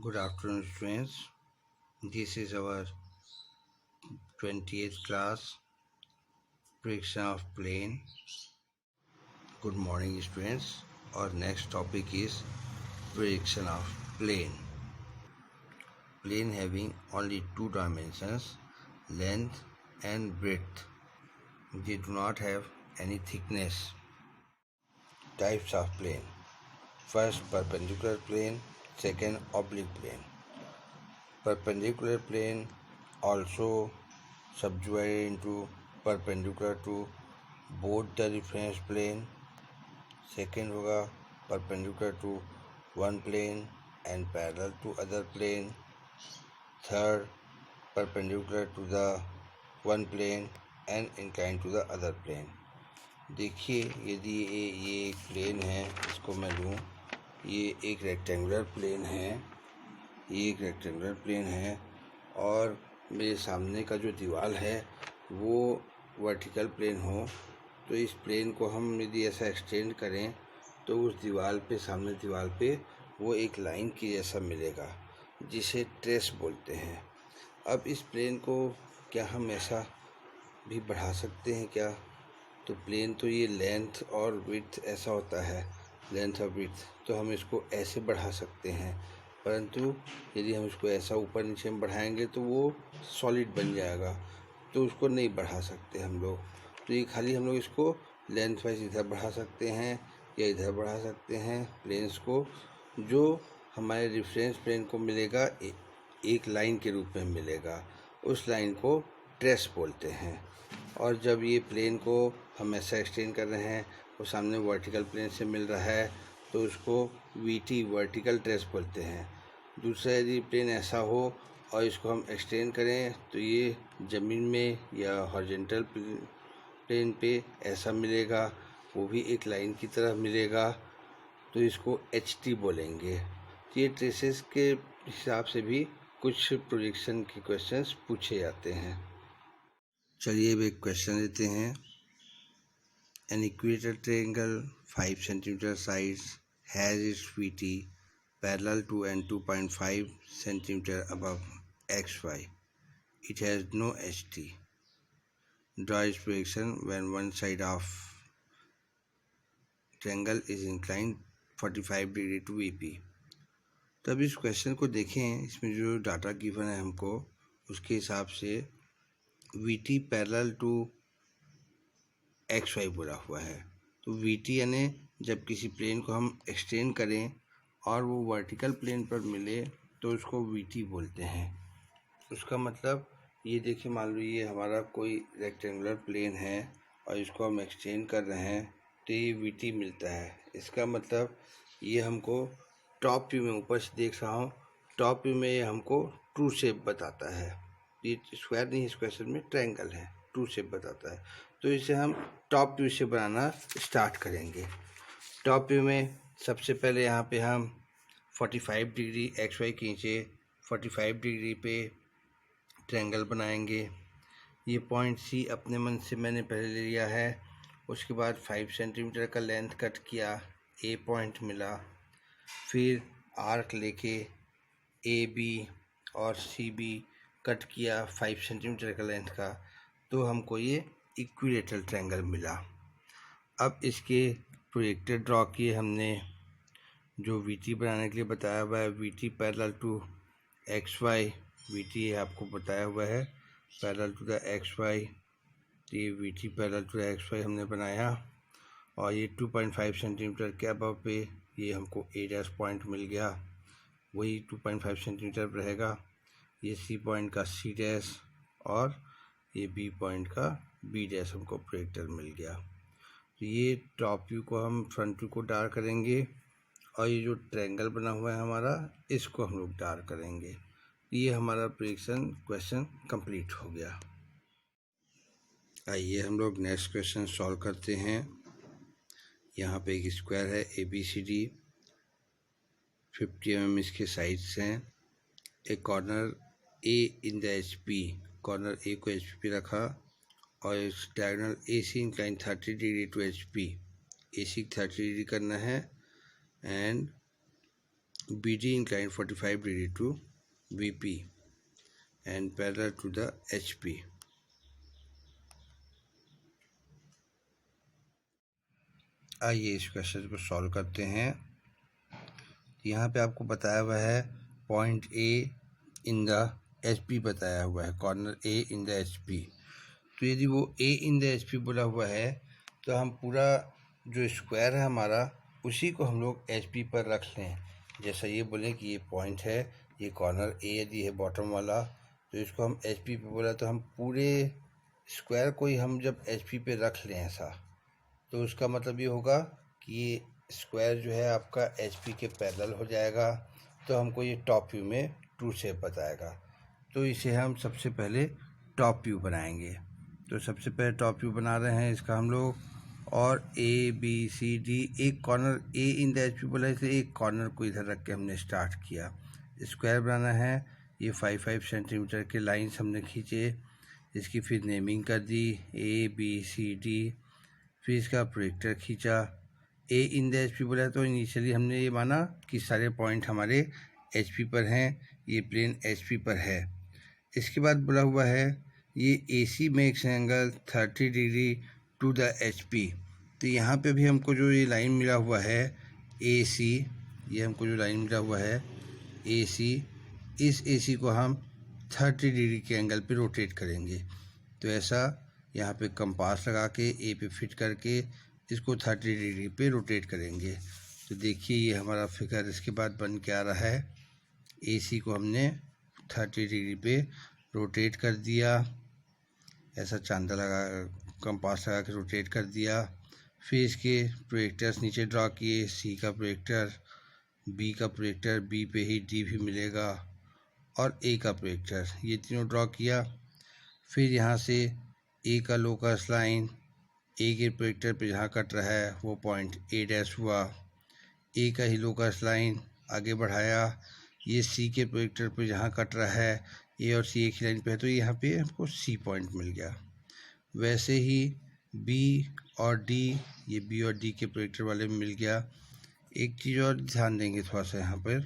Good afternoon, students. This is our 20th class, prediction of plane. Good morning, students. Our next topic is prediction of plane. Plane having only two dimensions, length and breadth. They do not have any thickness. Types of plane. First, perpendicular plane. Second, oblique plane. Perpendicular plane also subdivided into perpendicular to both the reference plane. Second होगा perpendicular to one plane and parallel to other plane. Third perpendicular to the one plane and inclined to the other plane. देखिए यदि ये एक plane है, इसको मैं लूँ, ये एक रेक्टेंगुलर प्लेन है, ये एक रेक्टेंगुलर प्लेन है और मेरे सामने का जो दीवार है वो वर्टिकल प्लेन हो, तो इस प्लेन को हम यदि ऐसा एक्सटेंड करें तो उस दीवार पे, सामने दीवार पे वो एक लाइन की जैसा मिलेगा जिसे ट्रेस बोलते हैं। अब इस प्लेन को क्या हम ऐसा भी बढ़ा सकते हैं क्या? तो प्लेन तो ये लेंथ और विड्थ ऐसा होता है, लेंथ और विड्थ, तो हम इसको ऐसे बढ़ा सकते हैं, परंतु यदि हम इसको ऐसा ऊपर नीचे में बढ़ाएंगे तो वो सॉलिड बन जाएगा, तो उसको नहीं बढ़ा सकते हम लोग। तो ये खाली हम लोग इसको लेंथ वाइज इधर बढ़ा सकते हैं या इधर बढ़ा सकते हैं प्लेन्स को। जो हमारे रेफरेंस प्लेन को मिलेगा एक लाइन के रूप में मिलेगा, उस लाइन को ट्रेस बोलते हैं। और जब ये प्लेन को हम ऐसा एक्सटेंड कर रहे हैं, वो सामने वर्टिकल प्लेन से मिल रहा है, तो उसको वीटी वर्टिकल ट्रेस बोलते हैं। दूसरा यदि प्लेन ऐसा हो और इसको हम एक्सटेंड करें तो ये ज़मीन में या हॉरिजॉन्टल प्लेन पे ऐसा मिलेगा, वो भी एक लाइन की तरह मिलेगा, तो इसको एचटी बोलेंगे। तो ये ट्रेसेस के हिसाब से भी कुछ प्रोजेक्शन के क्वेश्चंस पूछे जाते हैं। चलिए अब एक क्वेश्चन लेते हैं। An equator triangle 5 centimetre sides has its VT parallel to and 2.5 centimetre above XY. It has no HT. Draw its projection when one side of triangle is inclined 45 degree to VP. तो अब इस question को देखें, इसमें जो data given है हमको, उसके हिसाब से VT पैरेलल टू XY बोला हुआ है। तो VT यानी जब किसी प्लेन को हम एक्सटेंड करें और वो वर्टिकल प्लेन पर मिले तो उसको VT बोलते हैं। उसका मतलब ये देखिए, मान लो ये हमारा कोई रेक्टेंगुलर प्लेन है और इसको हम एक्सटेंड कर रहे हैं तो ये VT मिलता है। इसका मतलब ये हमको टॉप व्यू में, ऊपर से देख रहा हूँ, टॉप व्यू में ये हमको ट्रू शेप बताता है। ये स्क्वायर नहीं, इस क्वेश्चन में ट्रायंगल है, ट्रू शेप बताता है। तो इसे हम टॉप व्यू से बनाना स्टार्ट करेंगे। टॉप व्यू में सबसे पहले यहाँ पे हम 45 डिग्री XY खींचे, 45 डिग्री पे ट्रायंगल बनाएंगे। ये पॉइंट C अपने मन से मैंने पहले ले लिया है। उसके बाद 5 सेंटीमीटर का लेंथ कट किया, A पॉइंट मिला। फिर आर्क लेके AB और CB कट किया 5 सेंटीमीटर का लेंथ का, तो हमको ये इक्विलेटरल ट्रायंगल मिला। अब इसके प्रोजेक्टर ड्रॉ किए हमने, जो VT बनाने के लिए बताया हुआ है, VT parallel to XY, VT आपको बताया हुआ है पैरेलल टू द XY। तो ये VT parallel to the XY हमने बनाया और ये 2.5 सेंटीमीटर के अबव पे ये हमको A' पॉइंट मिल गया, वही 2.5 सेंटीमीटर पर रहेगा। ये C पॉइंट का C' और ये B पॉइंट का B' हमको प्रोजेक्टर मिल गया। तो ये टॉप व्यू को हम फ्रंट व्यू को डार्क करेंगे और ये जो ट्रायंगल बना हुआ है हमारा, इसको हम लोग डार्क करेंगे। ये हमारा प्रेडिक्शन क्वेश्चन कंप्लीट हो गया। आइए हम लोग नेक्स्ट क्वेश्चन सॉल्व करते हैं। यहाँ पे एक स्क्वायर है ABCD, 50 mm इसके साइड्स हैं। एक corner A in the HP, corner A को HP पे रखा और इस diagonal AC incline 30 degree to HP, AC 30 degree करना है। And BD inclined 45 degree to VP and parallel to the HP. आइए इस क्वेश्चन को सॉल्व करते हैं। यहाँ पे आपको बताया हुआ है point A in the HP बताया हुआ है, corner A in the HP। तो यदि वो A इन द HP बोला हुआ है तो हम पूरा जो स्क्वायर है हमारा उसी को हम लोग HP पर रख लें। जैसा ये बोले कि ये पॉइंट है, ये कॉर्नर A यदि है बॉटम वाला, तो इसको हम HP पे बोला, तो हम पूरे स्क्वायर को ही हम जब HP पे रख लें ऐसा, तो उसका मतलब ये होगा कि ये स्क्वायर जो है आपका HP के पैरेलल हो जाएगा। तो हमको ये टॉप व्यू में ट्रू शेप बताएगा। तो इसे हम सबसे पहले टॉप व्यू बनाएंगे। तो सबसे पहले टॉप व्यू बना रहे हैं इसका हम लोग, और ABCD एक corner A in the HP बोला, इसलिए एक कॉर्नर को इधर रख के हमने स्टार्ट किया। स्क्वायर बनाना है, ये 5 सेंटीमीटर के लाइन्स हमने खींचे, इसकी फिर नेमिंग कर दी ABCD। फिर इसका प्रोजेक्टर खींचा, A इन द HP बोला, तो इनिशियली हमने ये माना कि सारे पॉइंट हमारे HP पर हैं, ये प्लेन HP पर है। इसके बाद बोला हुआ है ये AC makes angle 30 degree to the HP। तो यहाँ पे भी हमको जो ये लाइन मिला हुआ है AC, ये हमको जो लाइन मिला हुआ है AC, इस AC को हम 30 डिग्री के एंगल पे रोटेट करेंगे। तो ऐसा यहाँ पे कंपास लगा के A पे फिट करके इसको 30 डिग्री पे रोटेट करेंगे। तो देखिए ये हमारा फिगर इसके बाद बन के आ रहा है। AC को हमने 30 डिग्री पे रोटेट कर दिया, ऐसा चांदा लगा कंपास लगा के रोटेट कर दिया। फिर इसके प्रोजेक्टर्स नीचे ड्रॉ किए, C का प्रोजेक्टर, B का प्रोजेक्टर, B पे ही D भी मिलेगा, और A का प्रोजेक्टर, ये तीनों ड्रॉ किया। फिर यहाँ से A का लोकस लाइन A के प्रोजेक्टर पे जहाँ कट रहा है वो पॉइंट A' हुआ। A का ही लोकस लाइन आगे बढ़ाया, ये C के प्रोजेक्टर पे जहाँ कट रहा है A और C एक ही लाइन पे है, तो यहाँ पे हमको C पॉइंट मिल गया। वैसे ही B और D, ये B और D के प्रोजेक्टर वाले में मिल गया। एक चीज़ और ध्यान देंगे थोड़ा सा यहाँ पर,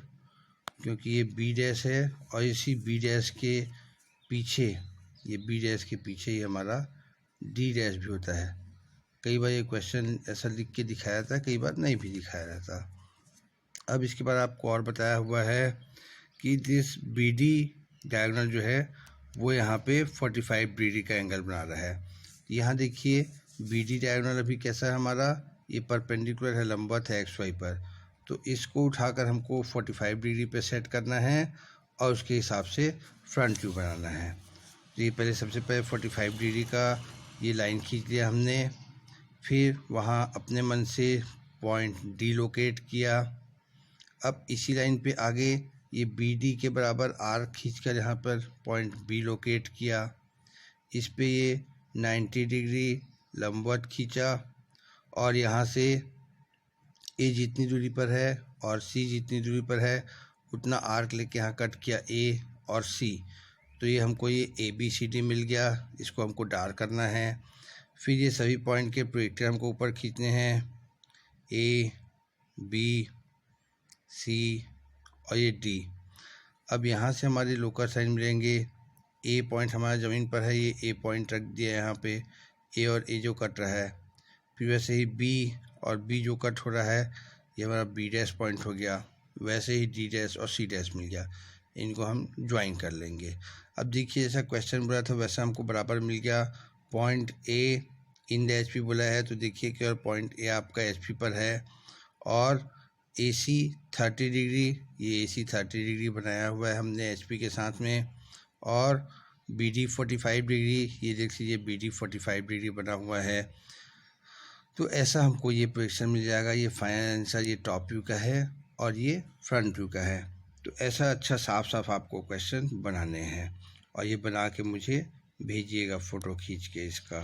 क्योंकि ये B' है और इसी B' के पीछे, ये B' के पीछे ही हमारा D' भी होता है। कई बार ये क्वेश्चन ऐसा लिख के दिखाया जाता है, कई बार नहीं भी दिखाया जाता। अब इसके बाद आपको और बताया हुआ है कि दिस BD डायगोनल जो है वो यहाँ पे 45 डिग्री का एंगल बना रहा है। यहाँ देखिए BD डायगोनल अभी कैसा है हमारा, ये परपेंडिकुलर है, लंबवत है XY पर। तो इसको उठाकर हमको 45 डिग्री पे सेट करना है और उसके हिसाब से फ्रंट व्यू बनाना है। तो ये पहले सबसे पहले 45 डिग्री का ये लाइन खींच लिया हमने, फिर वहाँ अपने मन से पॉइंट D लोकेट किया। अब इसी लाइन पे आगे ये BD के बराबर आर्क खींचकर यहाँ पर पॉइंट B लोकेट किया। इस पे ये 90 डिग्री लंबवत खींचा, और यहाँ से A जितनी दूरी पर है और C जितनी दूरी पर है उतना आर्क लेके यहाँ कट किया A और C। तो ये हमको ये ABCD मिल गया, इसको हमको डार्क करना है। फिर ये सभी पॉइंट के प्रोजेक्टर हमको ऊपर खींचने हैं, A, B, C और ये D। अब यहाँ से हमारे लोकस लाइन मिलेंगे। A पॉइंट हमारा ज़मीन पर है, ये A पॉइंट रख दिया यहाँ पे, A और A जो कट रहा है। फिर वैसे ही B और B जो कट हो रहा है ये हमारा B' पॉइंट हो गया। वैसे ही D' और C' मिल गया, इनको हम ज्वाइन कर लेंगे। अब देखिए जैसा क्वेश्चन बोला था वैसा हमको बराबर मिल गया। Point A in the HP बोला है, तो देखिए कि और पॉइंट A आपका HP पर है, और AC 30 डिग्री, ये AC 30 डिग्री बनाया हुआ है हमने HP के साथ में, और BD 45 डिग्री, ये देख लीजिए BD 45 डिग्री बना हुआ है। तो ऐसा हमको ये प्रोजेक्शन मिल जाएगा। ये फाइनल आंसर ये टॉप व्यू का है और ये फ्रंट व्यू का है। तो ऐसा अच्छा साफ साफ आपको क्वेश्चन बनाने हैं, और ये बना के मुझे भेजिएगा फ़ोटो खींच के इसका।